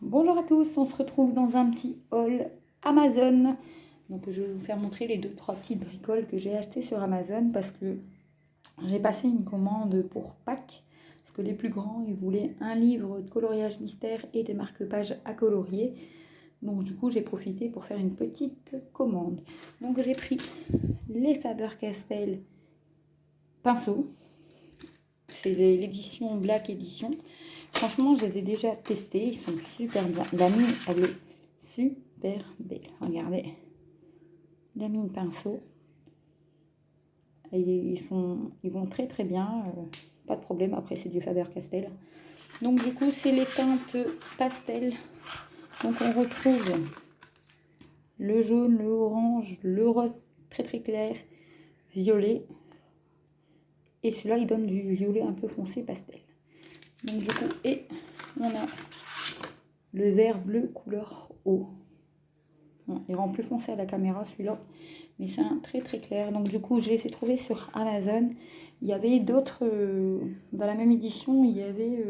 Bonjour à tous, on se retrouve dans un petit haul Amazon. Donc je vais vous faire montrer les 2-3 petites bricoles que j'ai achetées sur Amazon parce que j'ai passé une commande pour Pâques. Parce que les plus grands, ils voulaient un livre de coloriage mystère et des marque-pages à colorier. Donc du coup, j'ai profité pour faire une petite commande. Donc j'ai pris les Faber-Castell pinceaux. C'est l'édition Black Edition. Franchement, je les ai déjà testés. Ils sont super bien. La mine, elle est super belle. Regardez. La mine pinceau. Ils vont très très bien. Pas de problème. Après, c'est du Faber-Castell. Donc, du coup, c'est les teintes pastel. Donc, on retrouve le jaune, le orange, le rose très très clair, violet. Et celui-là, il donne du violet un peu foncé pastel. Donc, du coup, et on a le vert bleu couleur eau. Bon, il rend plus foncé à la caméra celui-là, mais c'est un très très clair. Donc du coup, je les ai trouvés sur Amazon. Il y avait d'autres, dans la même édition, il y avait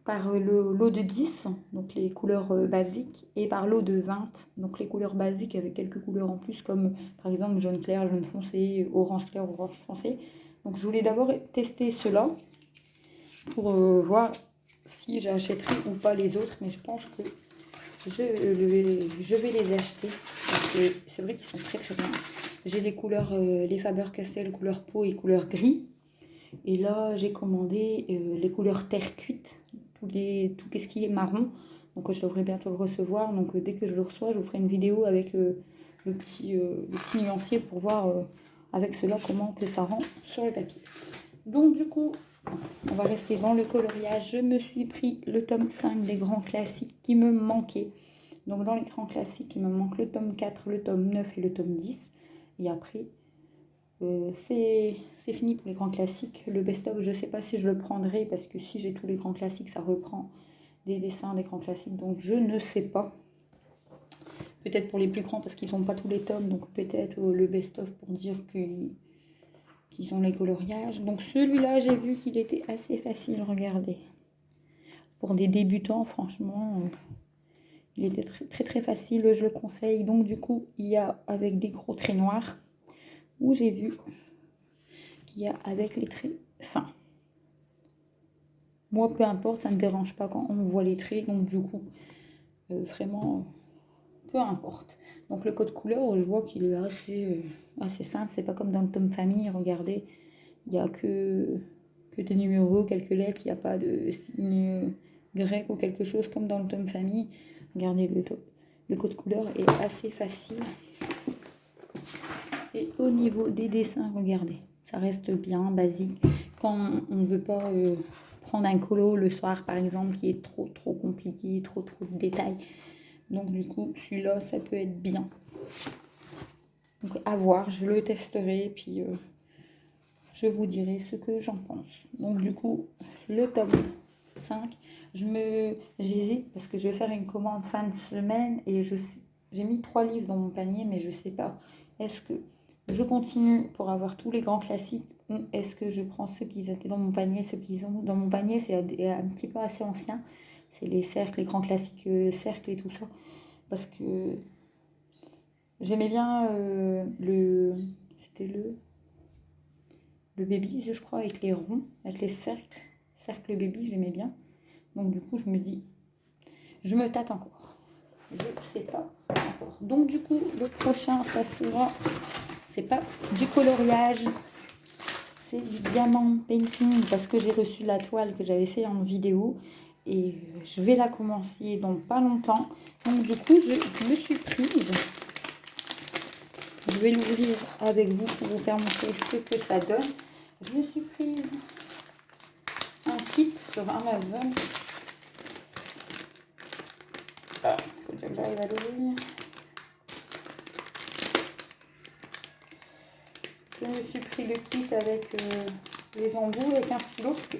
par le lot de 10, donc les couleurs basiques, et par lot de 20, donc les couleurs basiques avec quelques couleurs en plus, comme par exemple jaune clair, jaune foncé, orange clair, orange foncé. Donc je voulais d'abord tester ceux-là pour voir si j'achèterai ou pas les autres, mais je pense que je vais les acheter parce que c'est vrai qu'ils sont très très bien. J'ai les couleurs, les Faber-Castell couleur peau et couleur gris. Et là, j'ai commandé les couleurs terre cuite, tout ce qui est marron. Donc je devrais bientôt le recevoir. Donc dès que je le reçois, je vous ferai une vidéo avec le petit nuancier pour voir avec cela comment que ça rend sur le papier. Donc du coup, on va rester dans le coloriage. Je me suis pris le tome 5 des grands classiques qui me manquait. Donc dans les grands classiques, il me manque le tome 4, le tome 9 et le tome 10. Et après, c'est fini pour les grands classiques. Le best-of, je ne sais pas si je le prendrai parce que si j'ai tous les grands classiques, ça reprend des dessins des grands classiques. Donc je ne sais pas. Peut-être pour les plus grands parce qu'ils n'ont pas tous les tomes. Donc peut-être le best-of pour dire qu'ils ont les coloriages. Donc celui-là, j'ai vu qu'il était assez facile, regardez. Pour des débutants, franchement, il était très, très très facile, je le conseille. Donc du coup, il y a avec des gros traits noirs, où j'ai vu qu'il y a avec les traits fins. Moi, peu importe, ça ne me dérange pas quand on voit les traits. Donc du coup, vraiment, peu importe. Donc le code couleur, je vois qu'il est assez simple. C'est pas comme dans le tome famille, regardez. Il n'y a que des numéros, quelques lettres. Il n'y a pas de signe grec ou quelque chose comme dans le tome famille. Regardez, le code couleur est assez facile. Et au niveau des dessins, regardez, ça reste bien basique. Quand on ne veut pas prendre un colo le soir, par exemple, qui est trop compliqué, trop de détails. Donc du coup, celui-là, ça peut être bien. Donc à voir, je le testerai, puis je vous dirai ce que j'en pense. Donc du coup, le tome 5, j'hésite parce que je vais faire une commande fin de semaine et j'ai mis 3 livres dans mon panier, mais je sais pas. Est-ce que je continue pour avoir tous les grands classiques ou est-ce que je prends ceux qui étaient dans mon panier? Ceux qui sont dans mon panier, c'est un petit peu assez ancien. C'est les cercles, les grands classiques cercles et tout ça. Parce que j'aimais bien c'était le baby, je crois, avec les ronds, avec les cercles baby, j'aimais bien. Donc du coup, je me dis, je me tâte encore. Je ne sais pas encore. Donc du coup, le prochain, ça sera, c'est pas du coloriage, c'est du diamant painting parce que j'ai reçu la toile que j'avais fait en vidéo et je vais la commencer dans pas longtemps. Donc du coup, je me suis prise. Je vais l'ouvrir avec vous pour vous faire montrer ce que ça donne. Je me suis prise un kit sur Amazon. Ah, faut dire que j'arrive à l'ouvrir. Je me suis pris le kit avec les embouts, avec un stylo. Parce que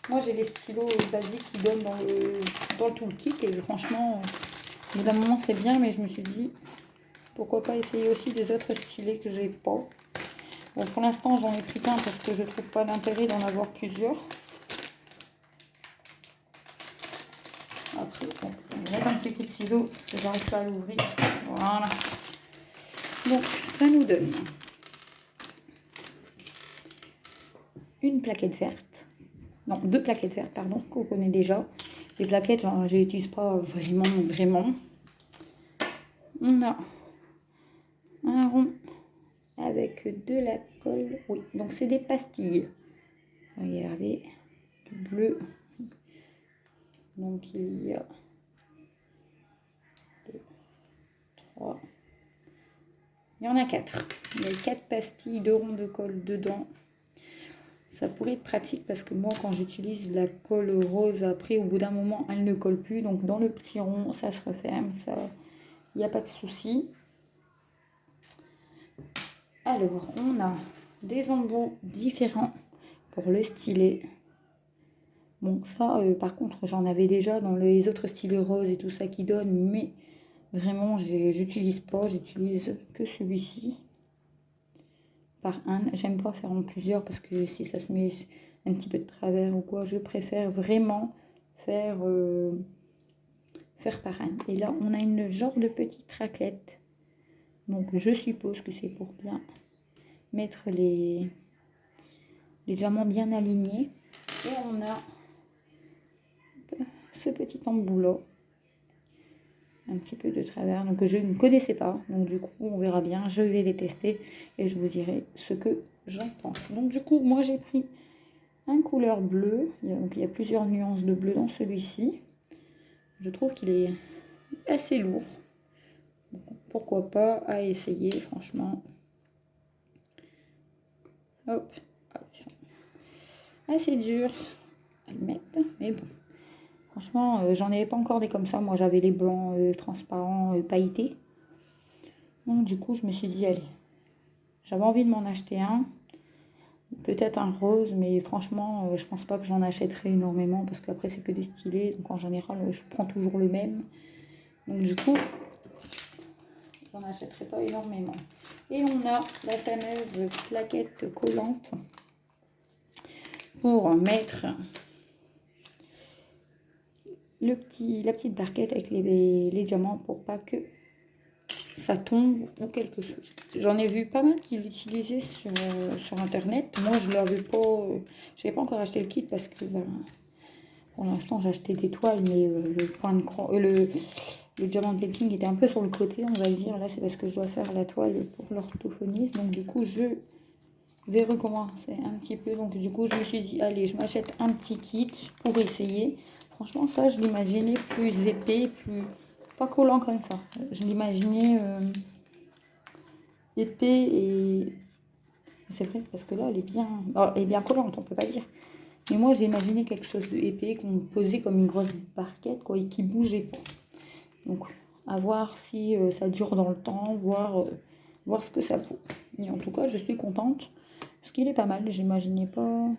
moi, j'ai les stylos basiques qui donnent dans le toolkit. Et franchement, au bout d'un moment, c'est bien. Mais je me suis dit, pourquoi pas essayer aussi des autres stylets que j'ai pas. Bon, pour l'instant, j'en ai pris qu'un parce que je trouve pas l'intérêt d'en avoir plusieurs. Après, bon, Je vais mettre un petit coup de ciseau parce que j'arrive pas à l'ouvrir. Voilà. Donc, ça nous donne une plaquette verte. Non, 2 plaquettes vertes, pardon, qu'on connaît déjà. Les plaquettes, je les utilise pas vraiment. On a un rond avec de la colle. Oui, donc c'est des pastilles. Regardez, du bleu. Donc il y a 2, 3. Il y en a 4. Il y a 4 pastilles de rond de colle dedans. Ça pourrait être pratique parce que moi, quand j'utilise la colle rose, après, au bout d'un moment, elle ne colle plus. Donc, dans le petit rond, ça se referme. Ça, il n'y a pas de souci. Alors, on a des embouts différents pour le stylet. Bon, ça, par contre, j'en avais déjà dans les autres stylets roses et tout ça qui donnent. Mais vraiment, j'utilise pas. J'utilise que celui-ci. Par un. J'aime pas faire en plusieurs parce que si ça se met un petit peu de travers ou quoi, je préfère vraiment faire par un. Et là, on a une genre de petite raclette. Donc, je suppose que c'est pour bien mettre les diamants bien alignés. Et on a ce petit embout-là. Un petit peu de travers, donc je ne connaissais pas. Donc, du coup, on verra bien. Je vais les tester et je vous dirai ce que j'en pense. Donc, du coup, moi, j'ai pris un couleur bleu. Donc, il y a plusieurs nuances de bleu dans celui-ci. Je trouve qu'il est assez lourd. Donc, pourquoi pas à essayer, franchement. Hop. Ah, ils sont assez durs à le mettre. Mais bon. Franchement, j'en avais pas encore des comme ça. Moi, j'avais les blancs transparents pailletés. Donc, du coup, je me suis dit, allez. J'avais envie de m'en acheter un. Peut-être un rose, mais franchement, je pense pas que j'en achèterai énormément parce qu'après, c'est que des stylés. Donc, en général, je prends toujours le même. Donc, du coup, j'en achèterai pas énormément. Et on a la fameuse plaquette collante pour mettre la petite barquette avec les diamants pour pas que ça tombe ou quelque chose. J'en ai vu pas mal qui l'utilisaient sur internet. Moi, je l'avais pas, j'avais pas encore acheté le kit parce que pour l'instant j'ai acheté des toiles, mais le point de le diamant painting était un peu sur le côté, on va dire. Là, c'est parce que je dois faire la toile pour l'orthophoniste. Donc du coup, je vais recommencer un petit peu. Donc du coup, je me suis dit, allez, je m'achète un petit kit pour essayer. Franchement, ça, je l'imaginais plus épais, plus pas collant comme ça. Je l'imaginais épais et c'est vrai parce que là, elle est bien collante, on peut pas dire. Mais moi, j'ai imaginé quelque chose d'épais qu'on posait comme une grosse barquette, quoi, et qui bougeait pas. Donc, à voir si ça dure dans le temps, voir ce que ça vaut. Et en tout cas, je suis contente parce qu'il est pas mal. J'imaginais pas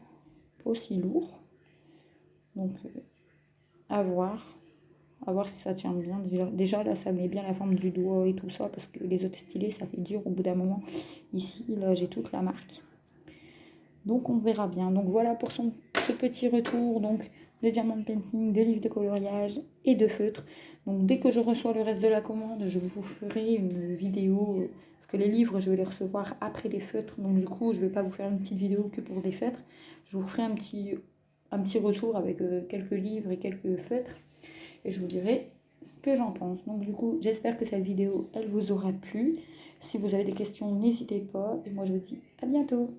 aussi lourd. Donc, à voir si ça tient bien. Déjà, là, ça met bien la forme du doigt et tout ça, parce que les autres stylés, ça fait dur au bout d'un moment. Ici, là, j'ai toute la marque. Donc, on verra bien. Donc, voilà pour ce petit retour, donc, de diamant painting, de livres de coloriage et de feutres. Donc, dès que je reçois le reste de la commande, je vous ferai une vidéo, parce que les livres, je vais les recevoir après les feutres. Donc, du coup, je ne vais pas vous faire une petite vidéo que pour des feutres. Je vous ferai un petit retour avec quelques livres et quelques feutres. Et je vous dirai ce que j'en pense. Donc du coup, j'espère que cette vidéo, elle vous aura plu. Si vous avez des questions, n'hésitez pas. Et moi, je vous dis à bientôt.